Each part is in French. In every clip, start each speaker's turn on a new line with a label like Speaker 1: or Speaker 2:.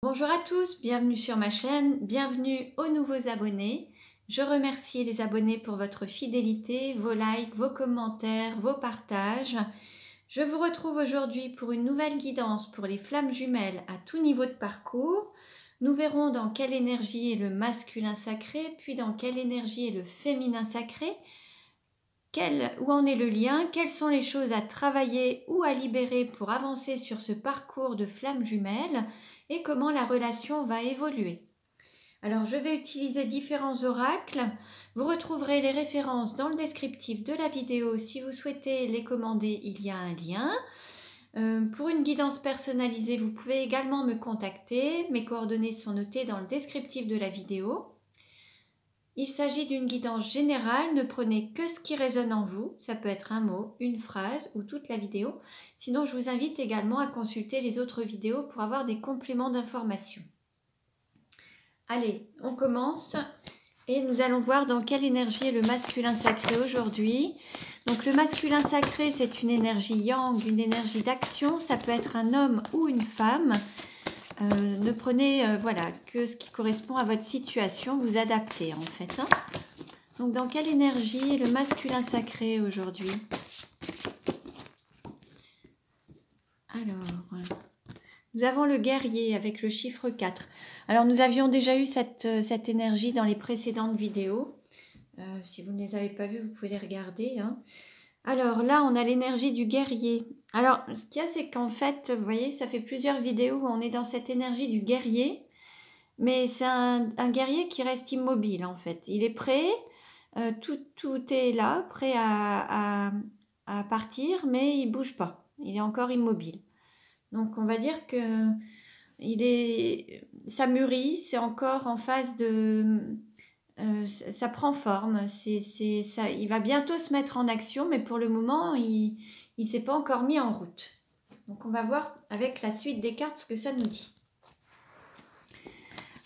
Speaker 1: Bonjour à tous, bienvenue sur ma chaîne, bienvenue aux nouveaux abonnés. Je remercie les abonnés pour votre fidélité, vos likes, vos commentaires, vos partages. Je vous retrouve aujourd'hui pour une nouvelle guidance pour les flammes jumelles à tout niveau de parcours. Nous verrons dans quelle énergie est le masculin sacré, puis dans quelle énergie est le féminin sacré. Où en est le lien? Quelles sont les choses à travailler ou à libérer pour avancer sur ce parcours de flammes jumelles et comment la relation va évoluer? Alors, je vais utiliser différents oracles. Vous retrouverez les références dans le descriptif de la vidéo. Si vous souhaitez les commander, il y a un lien. Pour une guidance personnalisée, vous pouvez également me contacter. Mes coordonnées sont notées dans le descriptif de la vidéo. Il s'agit d'une guidance générale, ne prenez que ce qui résonne en vous, ça peut être un mot, une phrase ou toute la vidéo. Sinon, je vous invite également à consulter les autres vidéos pour avoir des compléments d'information. Allez, on commence et nous allons voir dans quelle énergie est le masculin sacré aujourd'hui. Donc le masculin sacré, c'est une énergie yang, une énergie d'action, ça peut être un homme ou une femme. Ne prenez voilà, que ce qui correspond à votre situation, vous adaptez en fait. Donc dans quelle énergie est le masculin sacré aujourd'hui? Alors, nous avons le guerrier avec le chiffre 4. Alors nous avions déjà eu cette énergie dans les précédentes vidéos. Si vous ne les avez pas vues, vous pouvez les regarder. Alors là, on a l'énergie du guerrier. Alors, ce qu'il y a, c'est qu'en fait, vous voyez, ça fait plusieurs vidéos où on est dans cette énergie du guerrier. Mais c'est un guerrier qui reste immobile, en fait. Il est prêt, tout est là, prêt à partir, mais il ne bouge pas. Il est encore immobile. Donc, on va dire que ça mûrit, c'est encore en phase de... ça prend forme, ça, il va bientôt se mettre en action, mais pour le moment, il ne s'est pas encore mis en route. Donc on va voir avec la suite des cartes ce que ça nous dit.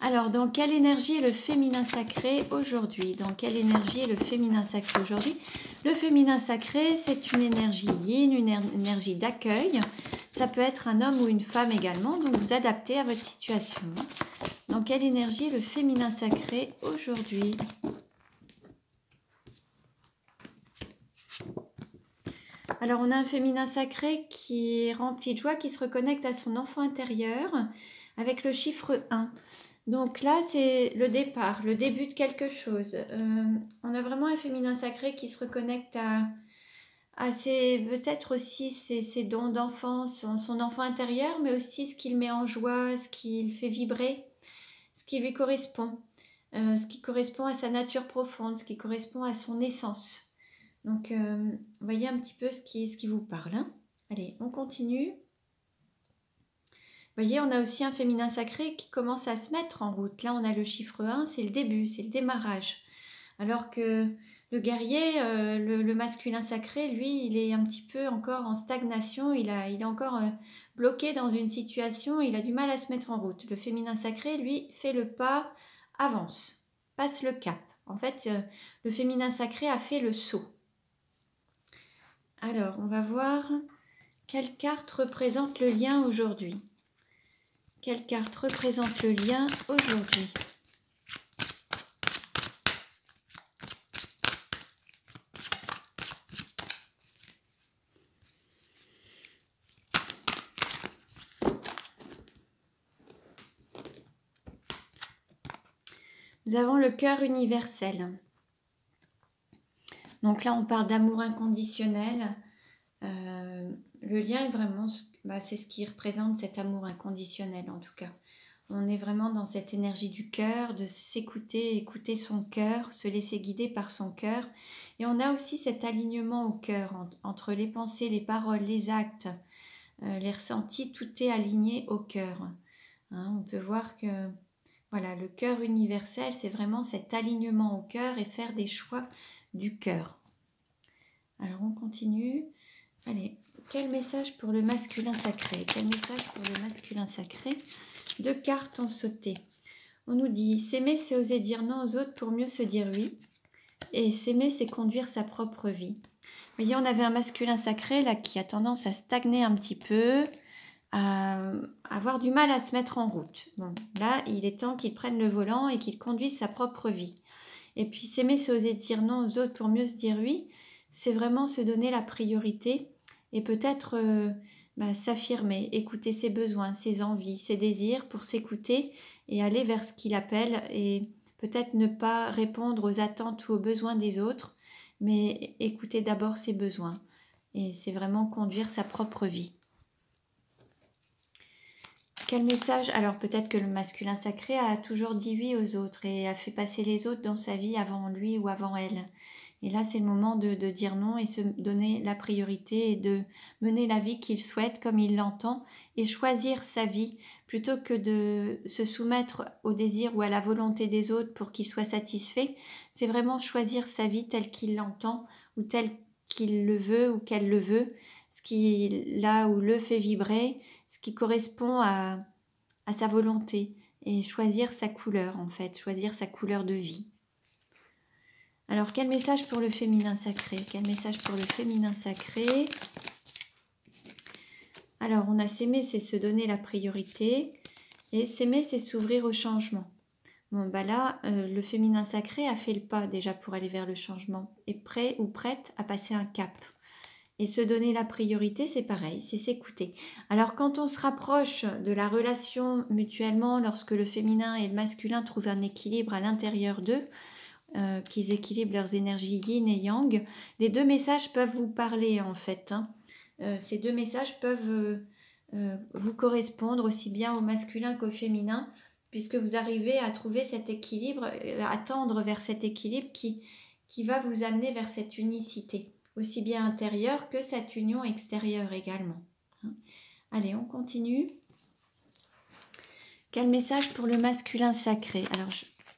Speaker 1: Alors, dans quelle énergie est le féminin sacré aujourd'hui? Dans quelle énergie est le féminin sacré aujourd'hui? Le féminin sacré, c'est une énergie yin, une énergie d'accueil. Ça peut être un homme ou une femme également, donc vous adaptez à votre situation. Dans quelle énergie est le féminin sacré aujourd'hui? Alors, on a un féminin sacré qui est rempli de joie, qui se reconnecte à son enfant intérieur avec le chiffre 1. Donc là, c'est le départ, le début de quelque chose. On a vraiment un féminin sacré qui se reconnecte à peut-être aussi ses dons d'enfance, son enfant intérieur, mais aussi ce qu'il met en joie, ce qu'il fait vibrer, ce qui lui correspond, ce qui correspond à sa nature profonde, ce qui correspond à son essence. Donc, voyez un petit peu ce qui vous parle. Allez, on continue. Vous voyez, on a aussi un féminin sacré qui commence à se mettre en route. Là, on a le chiffre 1, c'est le début, c'est le démarrage. Alors que le guerrier, le masculin sacré, lui, il est un petit peu encore en stagnation, il est encore bloqué dans une situation, il a du mal à se mettre en route. Le féminin sacré, lui, fait le pas, avance, passe le cap. En fait, le féminin sacré a fait le saut. Alors, on va voir quelle carte représente le lien aujourd'hui. Quelle carte représente le lien aujourd'hui? Nous avons le cœur universel. Donc là, on parle d'amour inconditionnel. Le lien est vraiment, c'est ce qui représente cet amour inconditionnel en tout cas. On est vraiment dans cette énergie du cœur, de s'écouter, écouter son cœur, se laisser guider par son cœur. Et on a aussi cet alignement au cœur, entre les pensées, les paroles, les actes, les ressentis, tout est aligné au cœur. On peut voir que voilà, le cœur universel, c'est vraiment cet alignement au cœur et faire des choix du cœur. Alors on continue. Allez, quel message pour le masculin sacré? Quel message pour le masculin sacré? 2 cartes ont sauté. On nous dit, s'aimer, c'est oser dire non aux autres pour mieux se dire oui. Et s'aimer, c'est conduire sa propre vie. Vous voyez, on avait un masculin sacré là qui a tendance à stagner un petit peu, à avoir du mal à se mettre en route. Bon, là, il est temps qu'il prenne le volant et qu'il conduise sa propre vie. Et puis s'aimer, c'est oser dire non aux autres pour mieux se dire oui, c'est vraiment se donner la priorité et peut-être s'affirmer, écouter ses besoins, ses envies, ses désirs pour s'écouter et aller vers ce qu'il appelle et peut-être ne pas répondre aux attentes ou aux besoins des autres, mais écouter d'abord ses besoins. Et c'est vraiment conduire sa propre vie. Quel message? Alors peut-être que le masculin sacré a toujours dit oui aux autres et a fait passer les autres dans sa vie avant lui ou avant elle. Et là, c'est le moment de dire non et se donner la priorité et de mener la vie qu'il souhaite comme il l'entend et choisir sa vie plutôt que de se soumettre au désir ou à la volonté des autres pour qu'il soit satisfait. C'est vraiment choisir sa vie telle qu'il l'entend ou telle qu'il le veut ou qu'elle le veut, ce qui là où le fait vibrer, ce qui correspond à sa volonté et choisir sa couleur en fait, choisir sa couleur de vie. Alors, quel message pour le féminin sacré? Quel message pour le féminin sacré? Alors, on a s'aimer, c'est se donner la priorité. Et s'aimer, c'est s'ouvrir au changement. Bon, bah là, le féminin sacré a fait le pas déjà pour aller vers le changement. Est prêt ou prête à passer un cap. Et se donner la priorité, c'est pareil, c'est s'écouter. Alors, quand on se rapproche de la relation mutuellement, lorsque le féminin et le masculin trouvent un équilibre à l'intérieur d'eux, qu'ils équilibrent leurs énergies yin et yang, les deux messages peuvent vous parler en fait. Ces deux messages peuvent vous correspondre aussi bien au masculin qu'au féminin, puisque vous arrivez à trouver cet équilibre, à tendre vers cet équilibre qui va vous amener vers cette unicité, aussi bien intérieure que cette union extérieure également. Allez, on continue. Quel message pour le masculin sacré? Alors,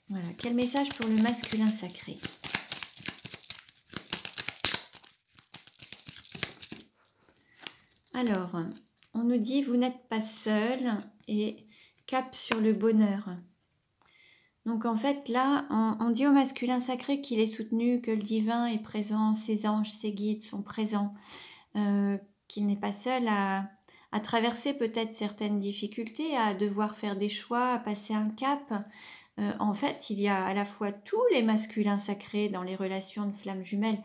Speaker 1: voilà, quel message pour le masculin sacré? Alors, on nous dit, vous n'êtes pas seul et cap sur le bonheur. Donc en fait, là, on dit au masculin sacré qu'il est soutenu, que le divin est présent, ses anges, ses guides sont présents, qu'il n'est pas seul à traverser peut-être certaines difficultés, à devoir faire des choix, à passer un cap. En fait, il y a à la fois tous les masculins sacrés dans les relations de flammes jumelles.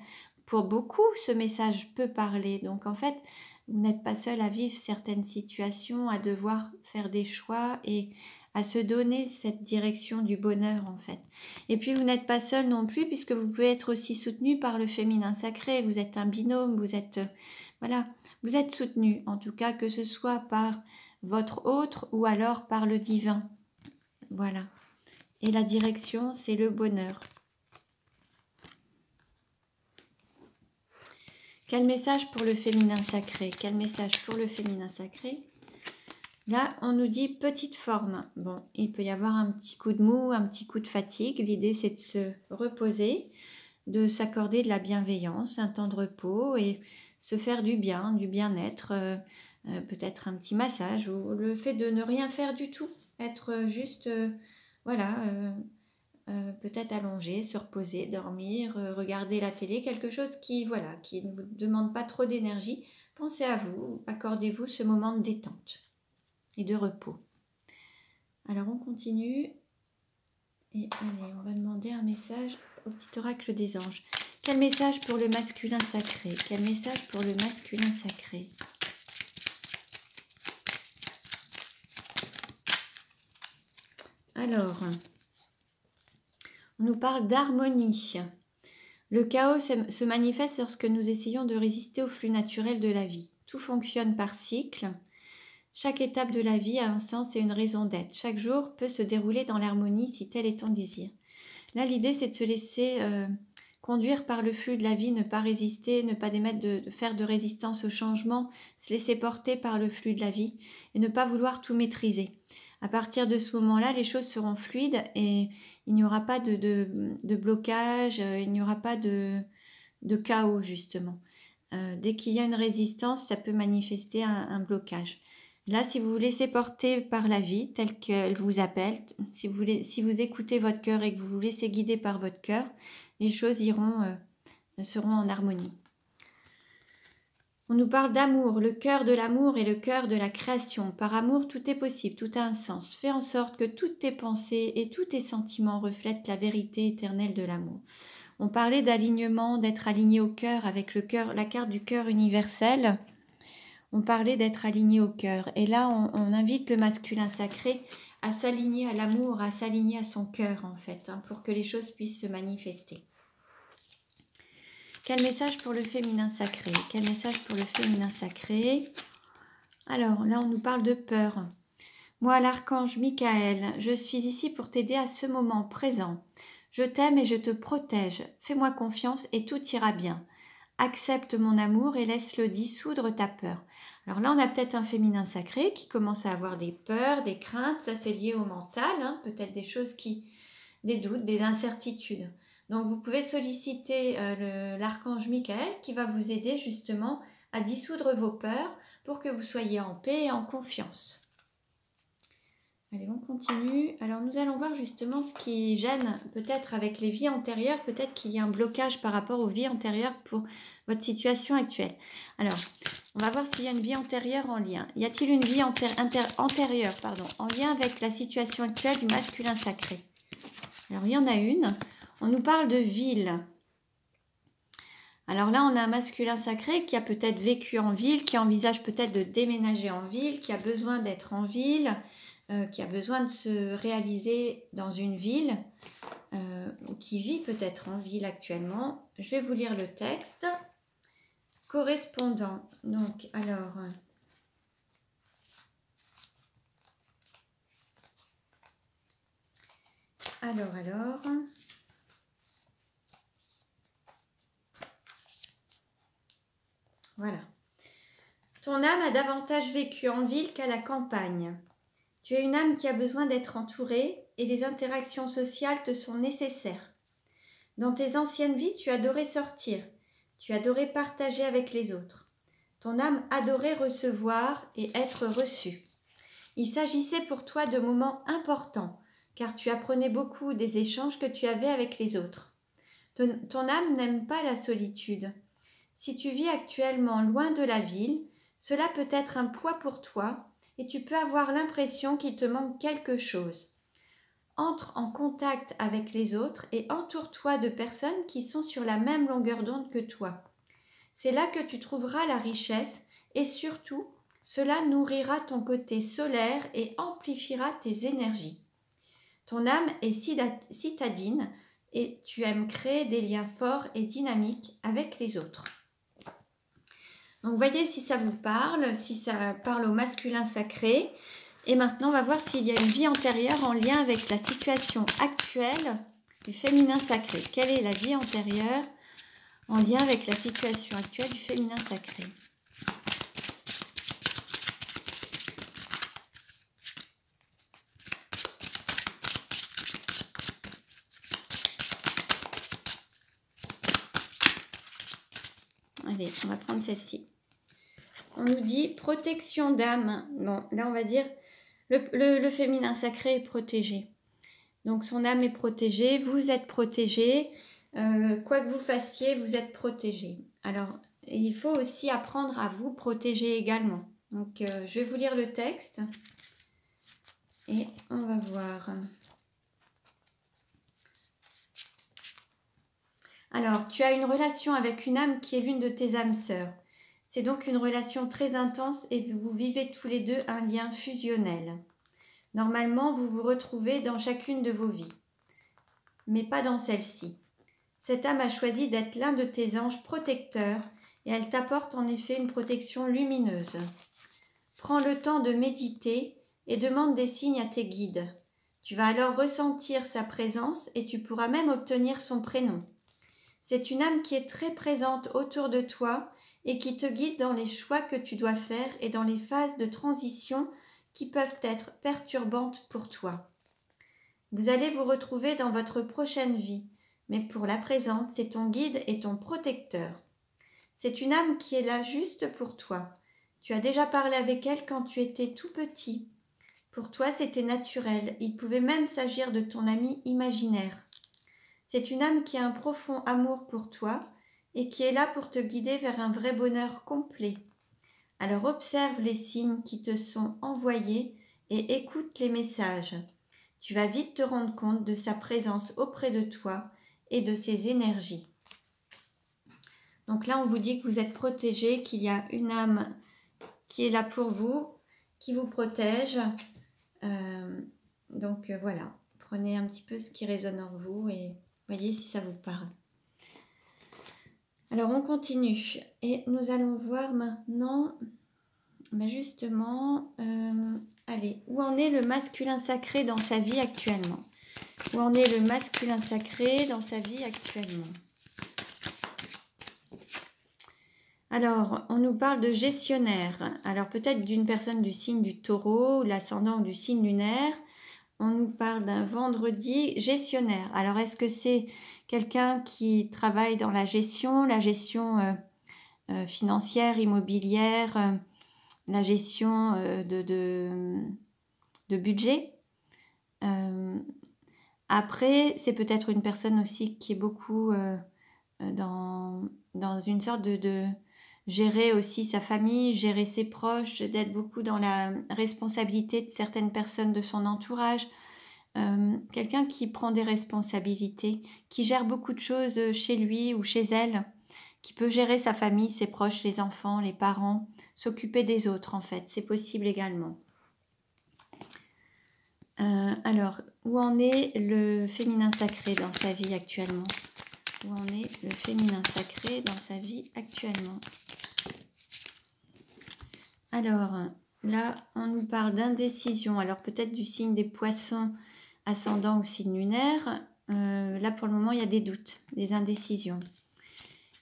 Speaker 1: Pour beaucoup, ce message peut parler. Donc en fait, vous n'êtes pas seul à vivre certaines situations, à devoir faire des choix et à se donner cette direction du bonheur en fait. Et puis vous n'êtes pas seul non plus puisque vous pouvez être aussi soutenu par le féminin sacré. Vous êtes un binôme, vous êtes vous êtes soutenu en tout cas que ce soit par votre autre ou alors par le divin. Voilà. Et la direction, c'est le bonheur. Quel message pour le féminin sacré? Quel message pour le féminin sacré? Là, on nous dit petite forme. Bon, il peut y avoir un petit coup de mou, un petit coup de fatigue. L'idée, c'est de se reposer, de s'accorder de la bienveillance, un temps de repos et se faire du bien-être, peut-être un petit massage ou le fait de ne rien faire du tout, être juste, peut-être allongé, se reposer, dormir, regarder la télé, quelque chose qui ne vous demande pas trop d'énergie. Pensez à vous, accordez-vous ce moment de détente et de repos. Alors on continue et allez, on va demander un message au petit oracle des anges. Quel message pour le masculin sacré? Quel message pour le masculin sacré? Alors, on nous parle d'harmonie. Le chaos se manifeste lorsque nous essayons de résister au flux naturel de la vie. Tout fonctionne par cycle. Chaque étape de la vie a un sens et une raison d'être. Chaque jour peut se dérouler dans l'harmonie si tel est ton désir. Là, l'idée, c'est de se laisser conduire par le flux de la vie, ne pas résister, ne pas faire de résistance au changement, se laisser porter par le flux de la vie et ne pas vouloir tout maîtriser. À partir de ce moment-là, les choses seront fluides et il n'y aura pas de blocage, il n'y aura pas de chaos, justement. Dès qu'il y a une résistance, ça peut manifester un blocage. Là, si vous vous laissez porter par la vie, telle qu'elle vous appelle, si vous écoutez votre cœur et que vous vous laissez guider par votre cœur, les choses seront en harmonie. On nous parle d'amour, le cœur de l'amour et le cœur de la création. Par amour, tout est possible, tout a un sens. Fais en sorte que toutes tes pensées et tous tes sentiments reflètent la vérité éternelle de l'amour. On parlait d'alignement, d'être aligné au cœur avec le cœur, la carte du cœur universel. On parlait d'être aligné au cœur. Et là, on invite le masculin sacré à s'aligner à l'amour, à s'aligner à son cœur en fait, pour que les choses puissent se manifester. Quel message pour le féminin sacré? Quel message pour le féminin sacré? Alors, là, on nous parle de peur. Moi, l'archange Michael, je suis ici pour t'aider à ce moment présent. Je t'aime et je te protège. Fais-moi confiance et tout ira bien. Accepte mon amour et laisse-le dissoudre ta peur. Alors là, on a peut-être un féminin sacré qui commence à avoir des peurs, des craintes. Ça, c'est lié au mental, peut-être des choses des doutes, des incertitudes. Donc, vous pouvez solliciter l'archange Michael qui va vous aider justement à dissoudre vos peurs pour que vous soyez en paix et en confiance. Allez, on continue. Alors, nous allons voir justement ce qui gêne peut-être avec les vies antérieures. Peut-être qu'il y a un blocage par rapport aux vies antérieures pour votre situation actuelle. Alors, on va voir s'il y a une vie antérieure en lien. Y a-t-il une vie antérieure en lien avec la situation actuelle du masculin sacré? Alors, il y en a une. On nous parle de ville. Alors là, on a un masculin sacré qui a peut-être vécu en ville, qui envisage peut-être de déménager en ville, qui a besoin d'être en ville, qui a besoin de se réaliser dans une ville, ou qui vit peut-être en ville actuellement. Je vais vous lire le texte. Correspondant. Donc, alors... Voilà. Ton âme a davantage vécu en ville qu'à la campagne. Tu es une âme qui a besoin d'être entourée et les interactions sociales te sont nécessaires. Dans tes anciennes vies, tu adorais sortir, tu adorais partager avec les autres. Ton âme adorait recevoir et être reçue. Il s'agissait pour toi de moments importants, car tu apprenais beaucoup des échanges que tu avais avec les autres. Ton âme n'aime pas la solitude. Si tu vis actuellement loin de la ville, cela peut être un poids pour toi et tu peux avoir l'impression qu'il te manque quelque chose. Entre en contact avec les autres et entoure-toi de personnes qui sont sur la même longueur d'onde que toi. C'est là que tu trouveras la richesse et surtout, cela nourrira ton côté solaire et amplifiera tes énergies. Ton âme est citadine et tu aimes créer des liens forts et dynamiques avec les autres. Donc, voyez si ça vous parle, si ça parle au masculin sacré. Et maintenant, on va voir s'il y a une vie antérieure en lien avec la situation actuelle du féminin sacré. Quelle est la vie antérieure en lien avec la situation actuelle du féminin sacré? Allez, on va prendre celle-ci. On nous dit protection d'âme. Bon, là, on va dire le féminin sacré est protégé. Donc, son âme est protégée, vous êtes protégé. Quoi que vous fassiez, vous êtes protégé. Alors, il faut aussi apprendre à vous protéger également. Donc, je vais vous lire le texte. Et on va voir. Alors, tu as une relation avec une âme qui est l'une de tes âmes sœurs. C'est donc une relation très intense et vous vivez tous les deux un lien fusionnel. Normalement, vous vous retrouvez dans chacune de vos vies, mais pas dans celle-ci. Cette âme a choisi d'être l'un de tes anges protecteurs et elle t'apporte en effet une protection lumineuse. Prends le temps de méditer et demande des signes à tes guides. Tu vas alors ressentir sa présence et tu pourras même obtenir son prénom. C'est une âme qui est très présente autour de toi et qui te guide dans les choix que tu dois faire et dans les phases de transition qui peuvent être perturbantes pour toi. Vous allez vous retrouver dans votre prochaine vie, mais pour la présente, c'est ton guide et ton protecteur. C'est une âme qui est là juste pour toi. Tu as déjà parlé avec elle quand tu étais tout petit. Pour toi, c'était naturel. Il pouvait même s'agir de ton ami imaginaire. C'est une âme qui a un profond amour pour toi et qui est là pour te guider vers un vrai bonheur complet. Alors observe les signes qui te sont envoyés et écoute les messages. Tu vas vite te rendre compte de sa présence auprès de toi et de ses énergies. Donc là, on vous dit que vous êtes protégé, qu'il y a une âme qui est là pour vous, qui vous protège. Donc voilà, prenez un petit peu ce qui résonne en vous et voyez si ça vous parle. Alors on continue et nous allons voir maintenant, justement, allez, où en est le masculin sacré dans sa vie actuellement? Où en est le masculin sacré dans sa vie actuellement? Alors, on nous parle de gestionnaire. Alors peut-être d'une personne du signe du taureau, l'ascendant du signe lunaire. On nous parle d'un vendredi gestionnaire. Alors est-ce que c'est quelqu'un qui travaille dans la gestion financière, immobilière, la gestion de budget? Après, c'est peut-être une personne aussi qui est beaucoup dans une sorte de gérer aussi sa famille, gérer ses proches, d'être beaucoup dans la responsabilité de certaines personnes de son entourage. Quelqu'un qui prend des responsabilités, qui gère beaucoup de choses chez lui ou chez elle, qui peut gérer sa famille, ses proches, les enfants, les parents, s'occuper des autres en fait, c'est possible également. Alors, où en est le féminin sacré dans sa vie actuellement? Où en est le féminin sacré dans sa vie actuellement? Alors, là, on nous parle d'indécision. Alors, peut-être du signe des poissons, ascendant ou signe lunaire. Là, pour le moment, il y a des doutes, des indécisions.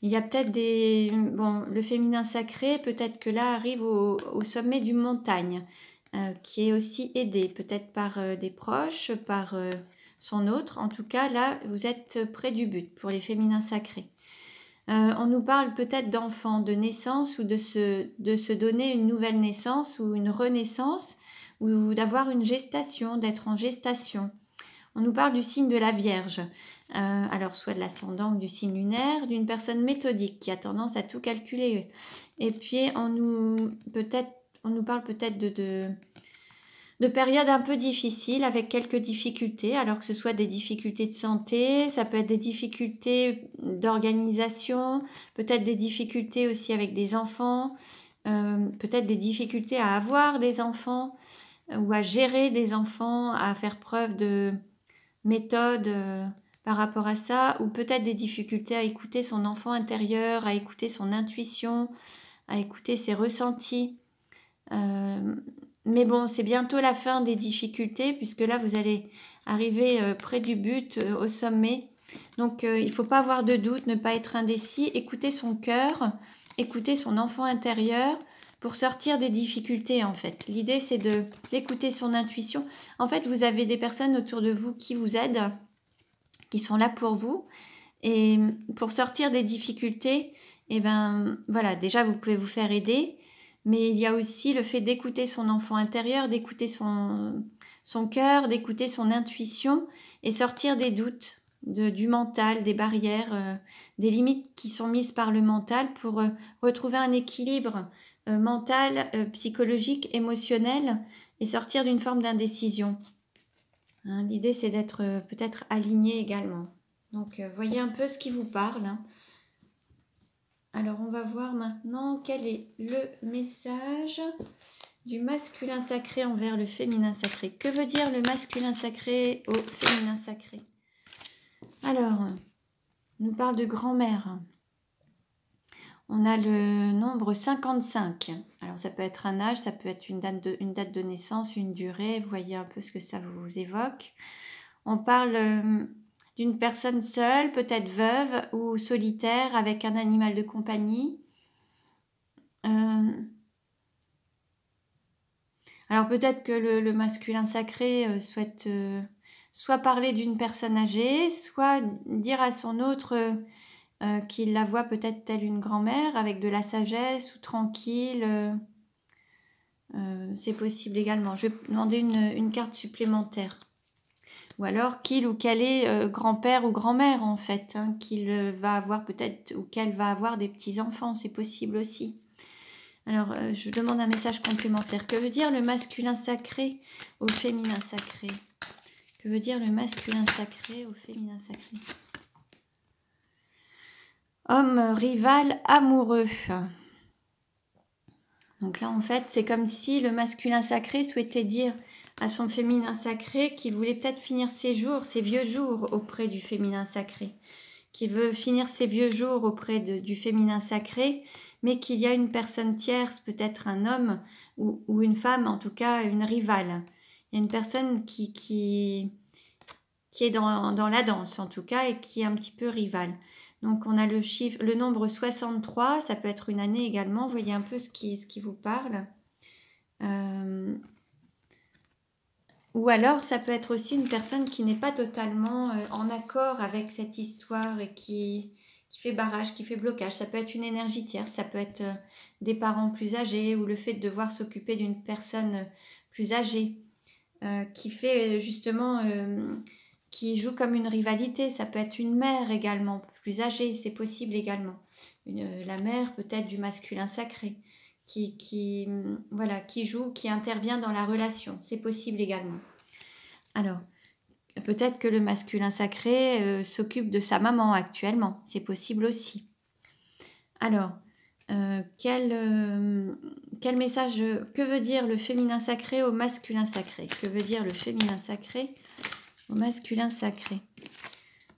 Speaker 1: Il y a peut-être des... Bon, le féminin sacré, peut-être que là, arrive au sommet d'une montagne, qui est aussi aidé, peut-être par des proches, par son autre. En tout cas, là, vous êtes près du but pour les féminins sacrés. On nous parle peut-être d'enfants, de naissance ou de se donner une nouvelle naissance ou une renaissance ou d'avoir une gestation, d'être en gestation. On nous parle du signe de la Vierge, alors soit de l'ascendant ou du signe lunaire, d'une personne méthodique qui a tendance à tout calculer. Et puis on nous parle peut-être de périodes un peu difficiles avec quelques difficultés, alors que ce soit des difficultés de santé, ça peut être des difficultés d'organisation, peut-être des difficultés aussi avec des enfants, peut-être des difficultés à avoir des enfants ou à gérer des enfants, à faire preuve de méthode par rapport à ça, ou peut-être des difficultés à écouter son enfant intérieur, à écouter son intuition, à écouter ses ressentis. Mais bon, c'est bientôt la fin des difficultés, puisque là, vous allez arriver près du but, au sommet. Donc, il ne faut pas avoir de doute, ne pas être indécis, écouter son cœur, écouter son enfant intérieur pour sortir des difficultés, en fait. L'idée, c'est d'écouter son intuition. En fait, vous avez des personnes autour de vous qui vous aident, qui sont là pour vous. Et pour sortir des difficultés, eh ben, voilà, déjà, vous pouvez vous faire aider. Mais il y a aussi le fait d'écouter son enfant intérieur, d'écouter son cœur, d'écouter son intuition et sortir des doutes, du mental, des barrières, des limites qui sont mises par le mental pour retrouver un équilibre mental, psychologique, émotionnel et sortir d'une forme d'indécision. Hein, l'idée, c'est d'être peut-être aligné également. Donc, voyez un peu ce qui vous parle. Hein. Alors, on va voir maintenant quel est le message du masculin sacré envers le féminin sacré. Que veut dire le masculin sacré au féminin sacré? Alors, on nous parle de grand-mère. On a le nombre 55. Alors, ça peut être un âge, ça peut être une date de naissance, une durée. Vous voyez un peu ce que ça vous évoque. On parle d'une personne seule, peut-être veuve ou solitaire avec un animal de compagnie. Alors peut-être que le masculin sacré souhaite soit parler d'une personne âgée, soit dire à son autre qu'il la voit peut-être telle une grand-mère avec de la sagesse ou tranquille. C'est possible également. Je vais demander une carte supplémentaire Ou alors qu'il ou qu'elle est grand-père ou grand-mère en fait, hein, qu'il va avoir peut-être ou qu'elle va avoir des petits-enfants, c'est possible aussi. Alors, je demande un message complémentaire. Que veut dire le masculin sacré au féminin sacré? Que veut dire le masculin sacré au féminin sacré? Homme rival amoureux. Donc là, en fait, c'est comme si le masculin sacré souhaitait dire à son féminin sacré qu'il voulait peut-être finir ses jours, ses vieux jours auprès du féminin sacré. Qu'il veut finir ses vieux jours auprès du féminin sacré, mais qu'il y a une personne tierce, peut-être un homme ou une femme, en tout cas une rivale. Il y a une personne qui est dans la danse, en tout cas, et qui est un petit peu rivale. Donc on a le nombre 63, ça peut être une année également, vous voyez un peu ce qui vous parle. Ou alors ça peut être aussi une personne qui n'est pas totalement en accord avec cette histoire et qui fait barrage, qui fait blocage. Ça peut être une énergie tierce, ça peut être des parents plus âgés ou le fait de devoir s'occuper d'une personne plus âgée qui fait justement... qui joue comme une rivalité. Ça peut être une mère également, plus âgée, c'est possible également. La mère peut-être du masculin sacré, qui joue, qui intervient dans la relation, c'est possible également. Alors, peut-être que le masculin sacré s'occupe de sa maman actuellement, c'est possible aussi. Alors, quel message, que veut dire le féminin sacré au masculin sacré? Que veut dire le féminin sacré au masculin sacré?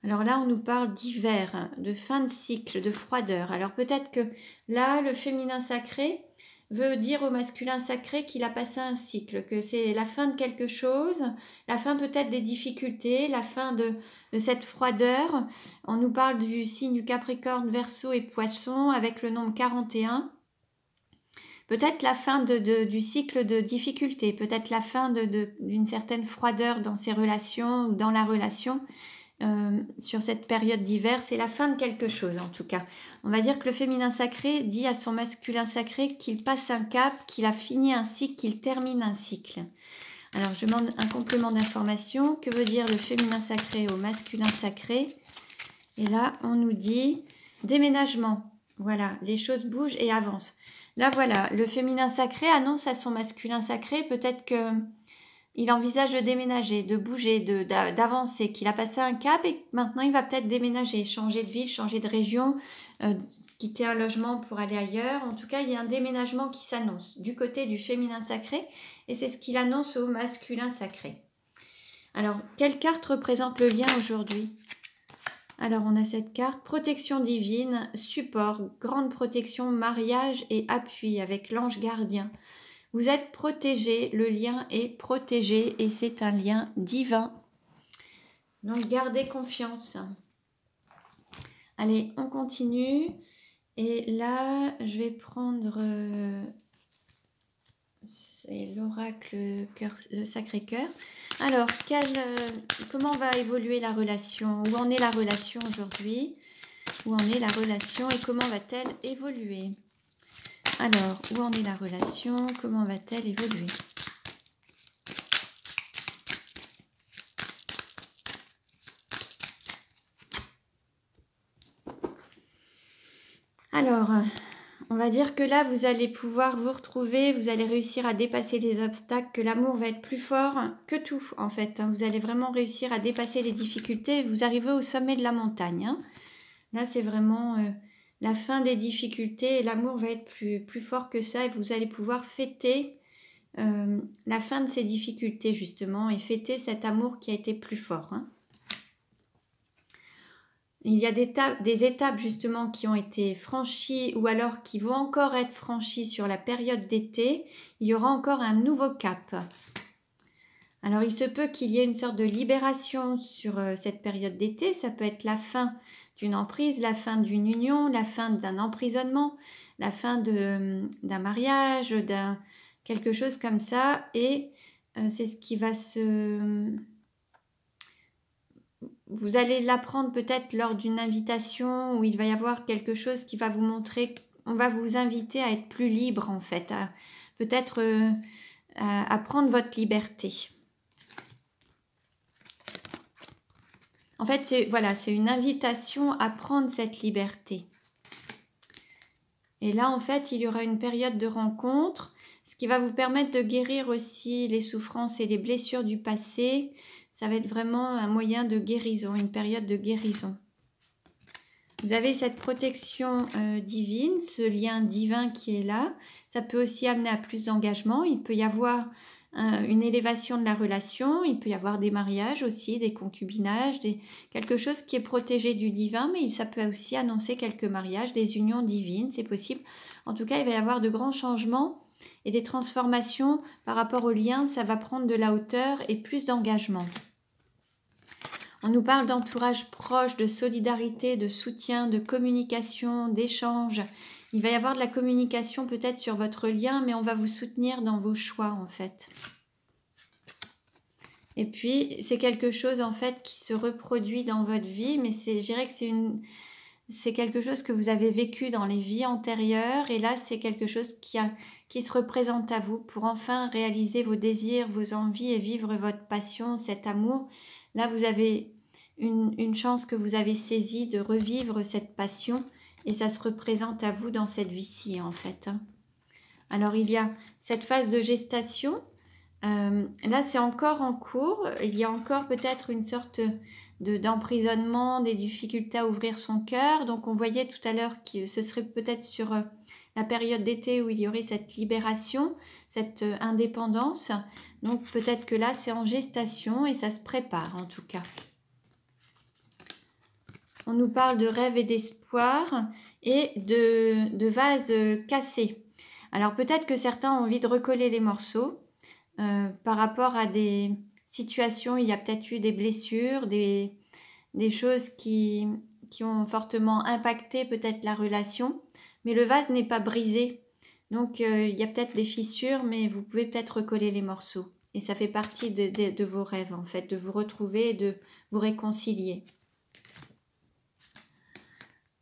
Speaker 1: Alors là, on nous parle d'hiver, de fin de cycle, de froideur. Alors peut-être que là, le féminin sacré veut dire au masculin sacré qu'il a passé un cycle, que c'est la fin de quelque chose, la fin peut-être des difficultés, la fin de cette froideur. On nous parle du signe du Capricorne, Verseau et Poisson avec le nombre 41. Peut-être la fin du cycle de difficultés, peut-être la fin d'une certaine froideur dans ses relations ou dans la relation. Sur cette période d'hiver, c'est la fin de quelque chose en tout cas. On va dire que le féminin sacré dit à son masculin sacré qu'il passe un cap, qu'il a fini un cycle, qu'il termine un cycle. Alors je demande un complément d'information. Que veut dire le féminin sacré au masculin sacré? Et là on nous dit déménagement. Voilà, les choses bougent et avancent. Là voilà, le féminin sacré annonce à son masculin sacré peut-être que il envisage de déménager, de bouger, d'avancer, qu'il a passé un cap et maintenant il va peut-être déménager, changer de ville, changer de région, quitter un logement pour aller ailleurs. En tout cas, il y a un déménagement qui s'annonce du côté du féminin sacré et c'est ce qu'il annonce au masculin sacré. Alors, quelle carte représente le lien aujourd'hui? Alors, on a cette carte, protection divine, support, grande protection, mariage et appui avec l'ange gardien. Vous êtes protégé, le lien est protégé et c'est un lien divin. Donc gardez confiance. Allez, on continue. Et là, je vais prendre l'oracle Sacré-Cœur. Alors, comment va évoluer la relation? Où en est la relation aujourd'hui? Où en est la relation et comment va-t-elle évoluer? Alors, où en est la relation? Comment va-t-elle évoluer? Alors, on va dire que là, vous allez pouvoir vous retrouver, vous allez réussir à dépasser les obstacles, que l'amour va être plus fort que tout, en fait. Vous allez vraiment réussir à dépasser les difficultés, vous arrivez au sommet de la montagne. Là, c'est vraiment... la fin des difficultés, l'amour va être plus fort que ça et vous allez pouvoir fêter la fin de ces difficultés justement et fêter cet amour qui a été plus fort. Il y a des étapes justement qui ont été franchies ou alors qui vont encore être franchies sur la période d'été. Il y aura encore un nouveau cap. Alors il se peut qu'il y ait une sorte de libération sur cette période d'été. Ça peut être la fin d'une emprise, la fin d'une union, la fin d'un emprisonnement, la fin d'un mariage, quelque chose comme ça. Et c'est ce qui va vous allez l'apprendre peut-être lors d'une invitation où il va y avoir quelque chose qui va vous montrer, on va vous inviter à être plus libre en fait, peut-être à prendre votre liberté. En fait, c'est une invitation à prendre cette liberté. Et là, en fait, il y aura une période de rencontre, ce qui va vous permettre de guérir aussi les souffrances et les blessures du passé. Ça va être vraiment un moyen de guérison, une période de guérison. Vous avez cette protection divine, ce lien divin qui est là. Ça peut aussi amener à plus d'engagement. Il peut y avoir une élévation de la relation. Il peut y avoir des mariages aussi, des concubinages, quelque chose qui est protégé du divin, mais ça peut aussi annoncer quelques mariages, des unions divines, c'est possible. En tout cas, il va y avoir de grands changements et des transformations par rapport au lien. Ça va prendre de la hauteur et plus d'engagement. On nous parle d'entourage proche, de solidarité, de soutien, de communication, d'échange. Il va y avoir de la communication peut-être sur votre lien, mais on va vous soutenir dans vos choix en fait. Et puis, c'est quelque chose en fait qui se reproduit dans votre vie, mais je dirais que c'est quelque chose que vous avez vécu dans les vies antérieures. Et là, c'est quelque chose qui se représente à vous pour enfin réaliser vos désirs, vos envies et vivre votre passion, cet amour. Là, vous avez une chance que vous avez saisie de revivre cette passion et ça se représente à vous dans cette vie-ci en fait. Alors, il y a cette phase de gestation. Là, c'est encore en cours. Il y a encore peut-être une sorte d'emprisonnement, des difficultés à ouvrir son cœur. Donc, on voyait tout à l'heure que ce serait peut-être sur la période d'été où il y aurait cette libération, cette indépendance. Donc, peut-être que là, c'est en gestation et ça se prépare en tout cas. On nous parle de rêves et d'espoir et de vases cassés. Alors, peut-être que certains ont envie de recoller les morceaux. Par rapport à des situations, il y a peut-être eu des blessures, des choses qui ont fortement impacté peut-être la relation, mais le vase n'est pas brisé. Donc il y a peut-être des fissures, mais vous pouvez peut-être recoller les morceaux. Et ça fait partie de vos rêves en fait, de vous retrouver et de vous réconcilier.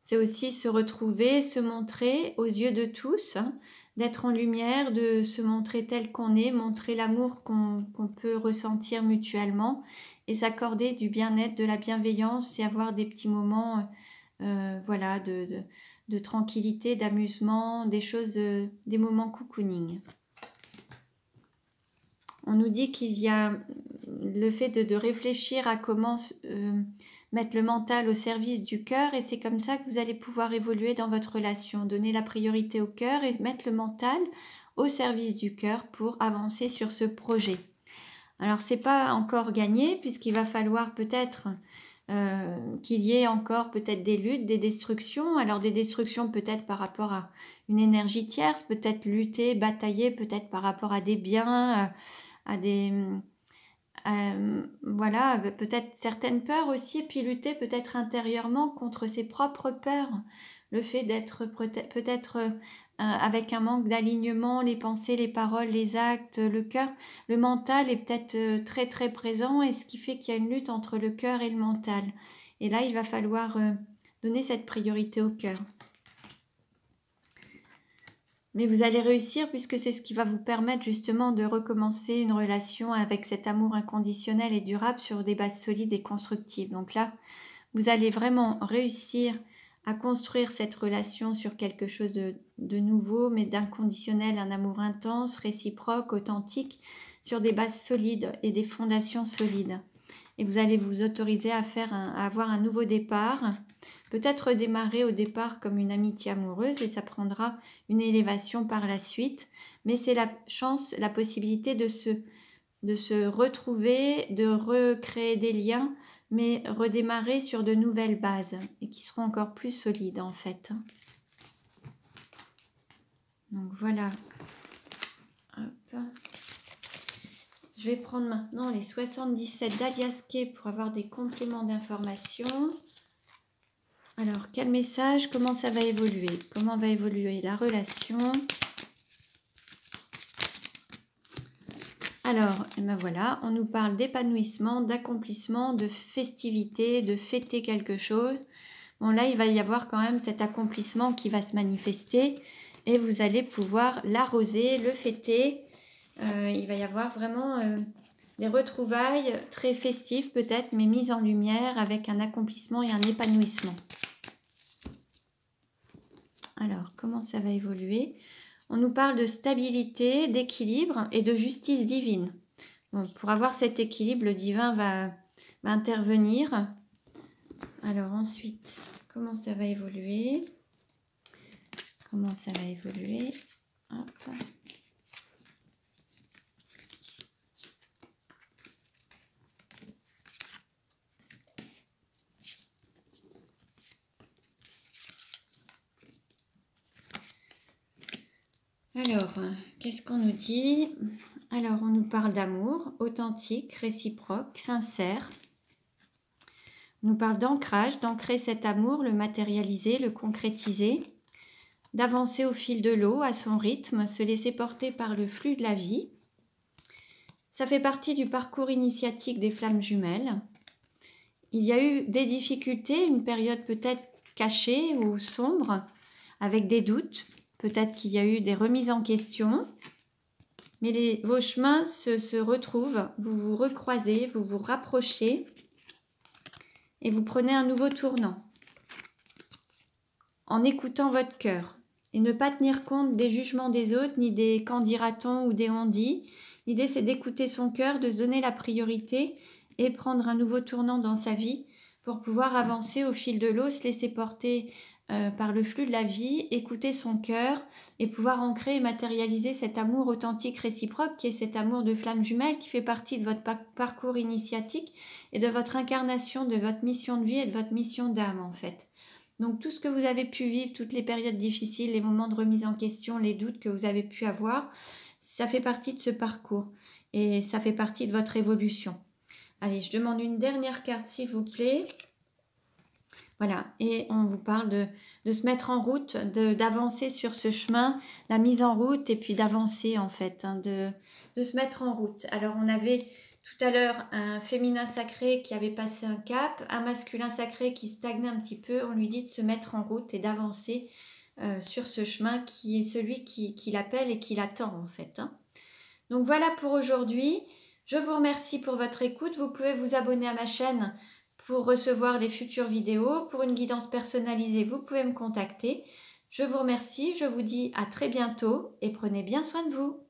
Speaker 1: C'est aussi se retrouver, se montrer aux yeux de tous, hein, d'être en lumière, de se montrer tel qu'on est, montrer l'amour qu'on peut ressentir mutuellement et s'accorder du bien-être, de la bienveillance et avoir des petits moments voilà, de tranquillité, d'amusement, des moments cocooning. On nous dit qu'il y a le fait de réfléchir à comment mettre le mental au service du cœur et c'est comme ça que vous allez pouvoir évoluer dans votre relation. Donner la priorité au cœur et mettre le mental au service du cœur pour avancer sur ce projet. Alors, c'est pas encore gagné puisqu'il va falloir peut-être qu'il y ait encore peut-être des luttes, des destructions. Alors, des destructions peut-être par rapport à une énergie tierce, peut-être lutter, batailler, peut-être par rapport à des biens, à des... voilà, peut-être certaines peurs aussi, et puis lutter peut-être intérieurement contre ses propres peurs. Le fait d'être peut-être avec un manque d'alignement, les pensées, les paroles, les actes, le cœur, le mental est peut-être très très présent, et ce qui fait qu'il y a une lutte entre le cœur et le mental. Et là, il va falloir donner cette priorité au cœur. Mais vous allez réussir puisque c'est ce qui va vous permettre justement de recommencer une relation avec cet amour inconditionnel et durable sur des bases solides et constructives. Donc là, vous allez vraiment réussir à construire cette relation sur quelque chose de nouveau, mais d'inconditionnel, un amour intense, réciproque, authentique, sur des bases solides et des fondations solides. Et vous allez vous autoriser à avoir un nouveau départ. Peut-être démarrer au départ comme une amitié amoureuse et ça prendra une élévation par la suite. Mais c'est la chance, la possibilité de se retrouver, de recréer des liens, mais redémarrer sur de nouvelles bases et qui seront encore plus solides en fait. Donc voilà. Hop. Je vais prendre maintenant les 77 d'Aliaské pour avoir des compléments d'information. Alors, quel message? Comment ça va évoluer? Comment va évoluer la relation? Alors, et ben voilà, on nous parle d'épanouissement, d'accomplissement, de festivité, de fêter quelque chose. Bon, là, il va y avoir quand même cet accomplissement qui va se manifester et vous allez pouvoir l'arroser, le fêter. Il va y avoir vraiment des retrouvailles très festives peut-être, mais mises en lumière avec un accomplissement et un épanouissement. Alors, comment ça va évoluer? On nous parle de stabilité, d'équilibre et de justice divine. Bon, pour avoir cet équilibre, le divin va intervenir. Alors ensuite, comment ça va évoluer? Comment ça va évoluer? Hop. Alors, qu'est-ce qu'on nous dit? Alors, on nous parle d'amour authentique, réciproque, sincère. On nous parle d'ancrage, d'ancrer cet amour, le matérialiser, le concrétiser, d'avancer au fil de l'eau, à son rythme, se laisser porter par le flux de la vie. Ça fait partie du parcours initiatique des flammes jumelles. Il y a eu des difficultés, une période peut-être cachée ou sombre, avec des doutes. Peut-être qu'il y a eu des remises en question, mais vos chemins se retrouvent, vous vous recroisez, vous vous rapprochez et vous prenez un nouveau tournant en écoutant votre cœur et ne pas tenir compte des jugements des autres, ni des qu'en dira-t-on ou des on-dit. L'idée, c'est d'écouter son cœur, de se donner la priorité et prendre un nouveau tournant dans sa vie pour pouvoir avancer au fil de l'eau, se laisser porter par le flux de la vie, écouter son cœur et pouvoir ancrer et matérialiser cet amour authentique réciproque qui est cet amour de flamme jumelle qui fait partie de votre parcours initiatique et de votre incarnation, de votre mission de vie et de votre mission d'âme en fait. Donc tout ce que vous avez pu vivre, toutes les périodes difficiles, les moments de remise en question, les doutes que vous avez pu avoir, ça fait partie de ce parcours et ça fait partie de votre évolution. Allez, je demande une dernière carte s'il vous plaît. Voilà, et on vous parle de se mettre en route, d'avancer sur ce chemin, la mise en route et puis d'avancer en fait, hein, de se mettre en route. Alors on avait tout à l'heure un féminin sacré qui avait passé un cap, un masculin sacré qui stagnait un petit peu. On lui dit de se mettre en route et d'avancer sur ce chemin qui est celui qui l'appelle et qui l'attend en fait. Hein. Donc voilà pour aujourd'hui. Je vous remercie pour votre écoute. Vous pouvez vous abonner à ma chaîne pour recevoir les futures vidéos. Pour une guidance personnalisée, vous pouvez me contacter. Je vous remercie, je vous dis à très bientôt et prenez bien soin de vous.